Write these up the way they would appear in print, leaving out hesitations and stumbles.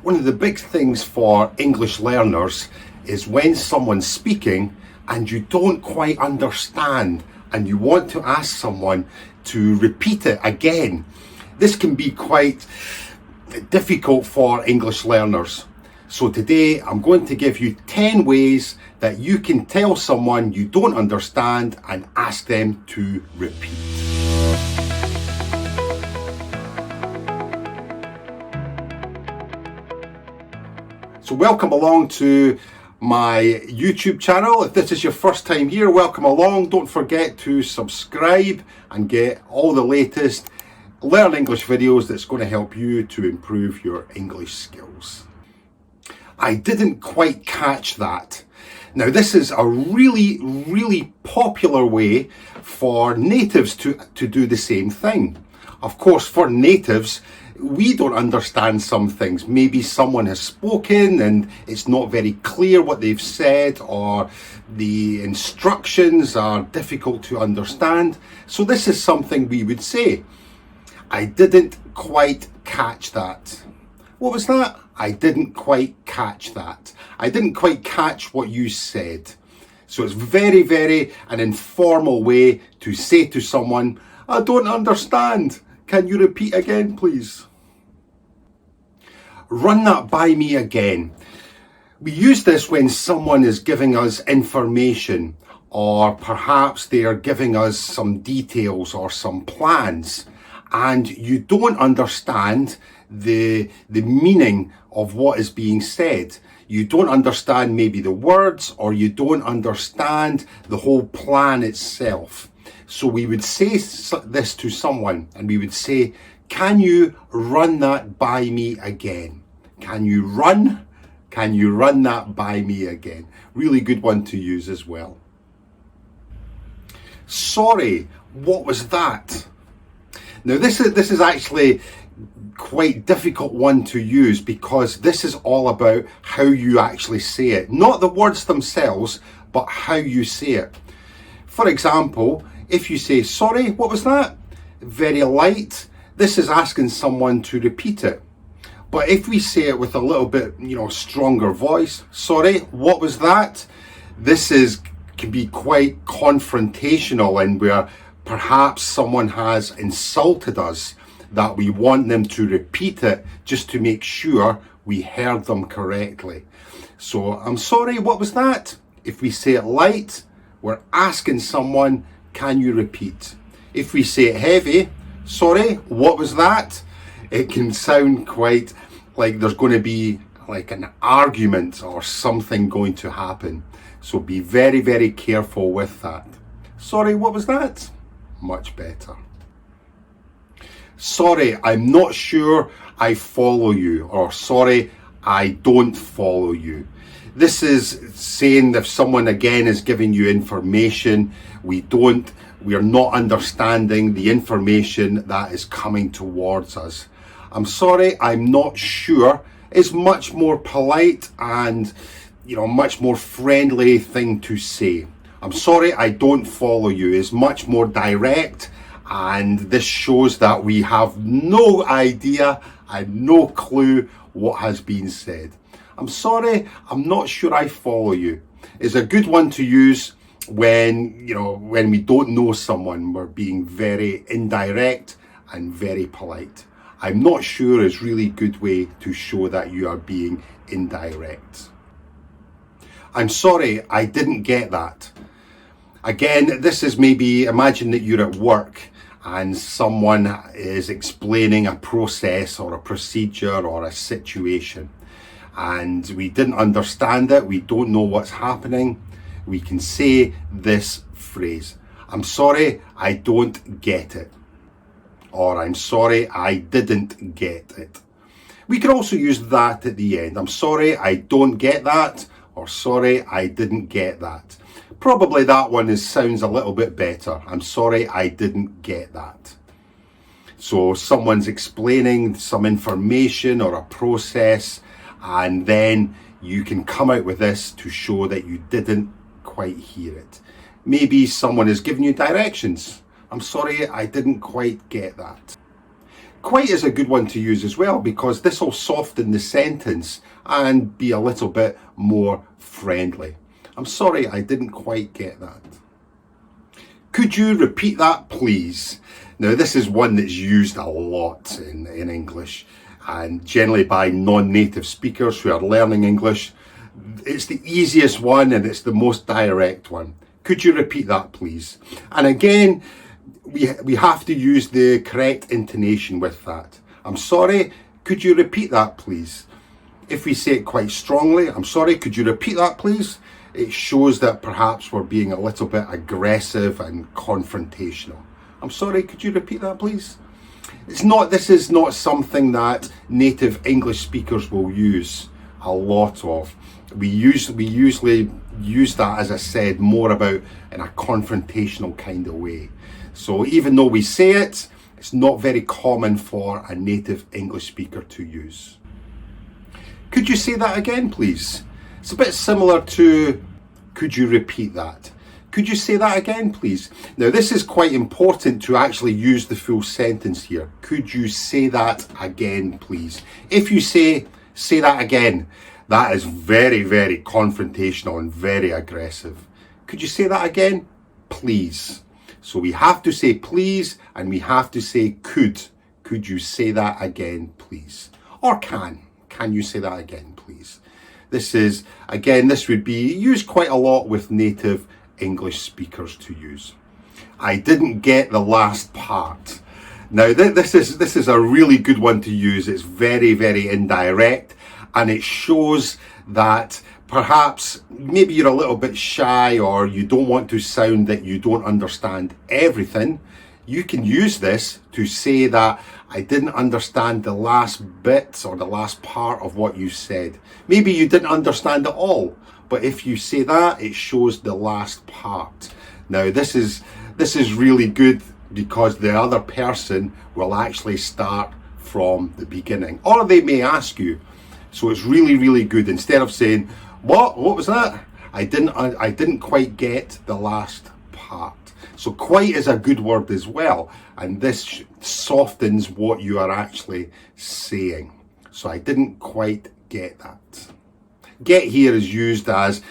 One of the big things for English learners is when someone's speaking and you don't quite understand and you want to ask someone to repeat it again. This can be quite difficult for English learners. So today I'm going to give you 10 ways that you can tell someone you don't understand and ask them to repeat. So welcome along to my YouTube channel. If this is your first time here, welcome along. Don't forget to subscribe and get all the latest Learn English videos that's going to help you to improve your English skills. I didn't quite catch that. Now this is a really popular way for natives to do the same thing. Of course, for natives, we don't understand some things. Maybe someone has spoken and it's not very clear what they've said, or the instructions are difficult to understand. So this is something we would say. I didn't quite catch that. What was that? I didn't quite catch that. I didn't quite catch what you said. So it's very an informal way to say to someone, I don't understand. Can you repeat again, please? Run that by me again. We use this when someone is giving us information, or perhaps they are giving us some details or some plans, and you don't understand the meaning of what is being said. You don't understand maybe the words, or you don't understand the whole plan itself. So we would say this to someone and we would say, can you run that by me again? Can you run that by me again? Really good one to use as well. Sorry, what was that? Now this is actually quite difficult one to use, because this is all about how you actually say it. Not the words themselves, but how you say it. For example, if you say, sorry, what was that? Very light. This is asking someone to repeat it. But if we say it with a little bit, stronger voice, sorry, what was that? This can be quite confrontational, and where perhaps someone has insulted us, that we want them to repeat it just to make sure we heard them correctly. So, I'm sorry, what was that? If we say it light, we're asking someone, can you repeat? If we say it heavy, sorry, what was that? It can sound quite like there's going to be like an argument or something going to happen. So be very careful with that. Sorry, what was that? Much better. Sorry, I'm not sure I follow you, or sorry, I don't follow you. This is saying if someone again is giving you information, we are not understanding the information that is coming towards us. I'm sorry, I'm not sure is much more polite and much more friendly thing to say. I'm sorry, I don't follow you is much more direct, and this shows that we have no idea and no clue what has been said. I'm sorry, I'm not sure I follow you is a good one to use when we don't know someone. We're being very indirect and very polite. I'm not sure is really good way to show that you are being indirect. I'm sorry, I didn't get that. Again, this is maybe, imagine that you're at work and someone is explaining a process or a procedure or a situation, and we didn't understand it, we don't know what's happening. We can say this phrase, I'm sorry, I don't get it. Or I'm sorry, I didn't get it. We can also use that at the end. I'm sorry, I don't get that. Or sorry, I didn't get that. Probably that one sounds a little bit better. I'm sorry, I didn't get that. So someone's explaining some information or a process, and then you can come out with this to show that you didn't quite hear it. Maybe someone is giving you directions. I'm sorry, I didn't quite get that. Quite is a good one to use as well, because this will soften the sentence and be a little bit more friendly. I'm sorry, I didn't quite get that. Could you repeat that, please? Now, this is one that's used a lot in English, and generally by non-native speakers who are learning English. It's the easiest one and it's the most direct one. Could you repeat that, please? And again, we have to use the correct intonation with that. I'm sorry, could you repeat that, please? If we say it quite strongly, I'm sorry, could you repeat that, please? It shows that perhaps we're being a little bit aggressive and confrontational. I'm sorry, could you repeat that, please? This is not something that native English speakers will use a lot of. We usually use that, as I said, more about in a confrontational kind of way. So even though we say it, it's not very common for a native English speaker to use. Could you say that again, please? It's a bit similar to, could you repeat that? Could you say that again, please? Now, this is quite important to actually use the full sentence here. Could you say that again, please? If you say that again, that is very, very confrontational and very aggressive. Could you say that again, please? So we have to say please, and we have to say could. Could you say that again, please? Or can you say that again, please? This would be used quite a lot with native English speakers to use. I didn't get the last part. Now, this is a really good one to use. It's very, very indirect, and it shows that perhaps maybe you're a little bit shy or you don't want to sound that you don't understand everything. You can use this to say that I didn't understand the last bit or the last part of what you said. Maybe you didn't understand it all, but if you say that, it shows the last part. Now, this is really good because the other person will actually start from the beginning, or they may ask you. So it's really, really good. Instead of saying, what was that? I didn't quite get the last part. So quite is a good word as well, and this softens what you are actually saying. So I didn't quite get that. Get here is used as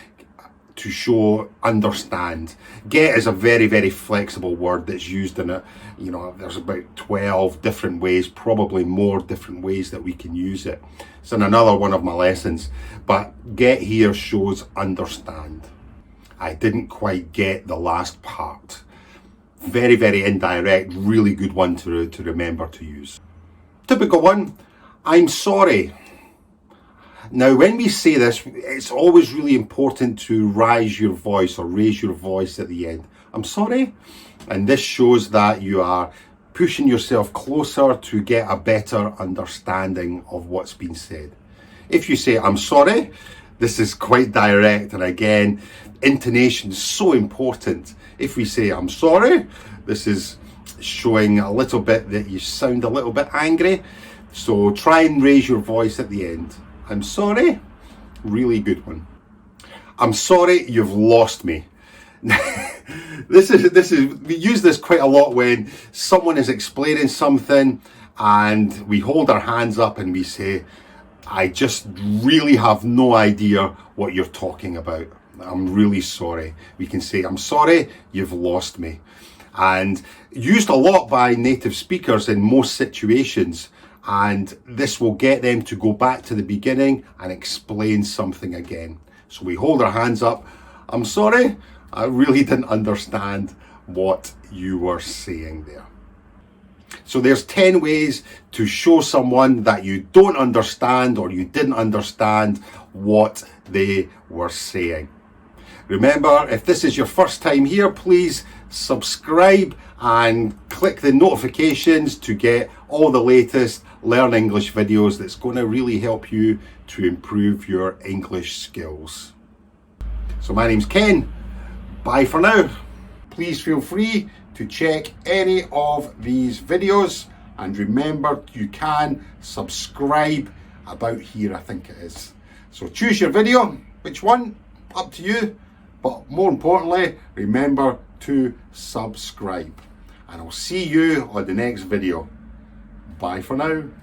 to show understand. Get is a very, very flexible word that's used in it. You know, there's about 12 different ways, probably more different ways that we can use it. It's in another one of my lessons, but get here shows understand. I didn't quite get the last part. Very, very indirect, really good one to remember to use. Typical one, I'm sorry. Now, when we say this, it's always really important to raise your voice at the end. I'm sorry. And this shows that you are pushing yourself closer to get a better understanding of what's been said. If you say, I'm sorry, this is quite direct. And again, intonation is so important. If we say, I'm sorry, this is showing a little bit that you sound a little bit angry. So try and raise your voice at the end. I'm sorry, really good one. I'm sorry, you've lost me. We use this quite a lot when someone is explaining something and we hold our hands up and we say, I just really have no idea what you're talking about. I'm really sorry. We can say, I'm sorry, you've lost me. And used a lot by native speakers in most situations. And this will get them to go back to the beginning and explain something again. So we hold our hands up. I'm sorry, I really didn't understand what you were saying there. So there's 10 ways to show someone that you don't understand or you didn't understand what they were saying. Remember, if this is your first time here, please subscribe and click the notifications to get all the latest Learn English videos that's going to really help you to improve your English skills. So my name's Ken. Bye for now. Please feel free to check any of these videos, and remember you can subscribe about here, I think it is. So choose your video, which one, up to you, but more importantly, remember to subscribe, and I'll see you on the next video. Bye for now.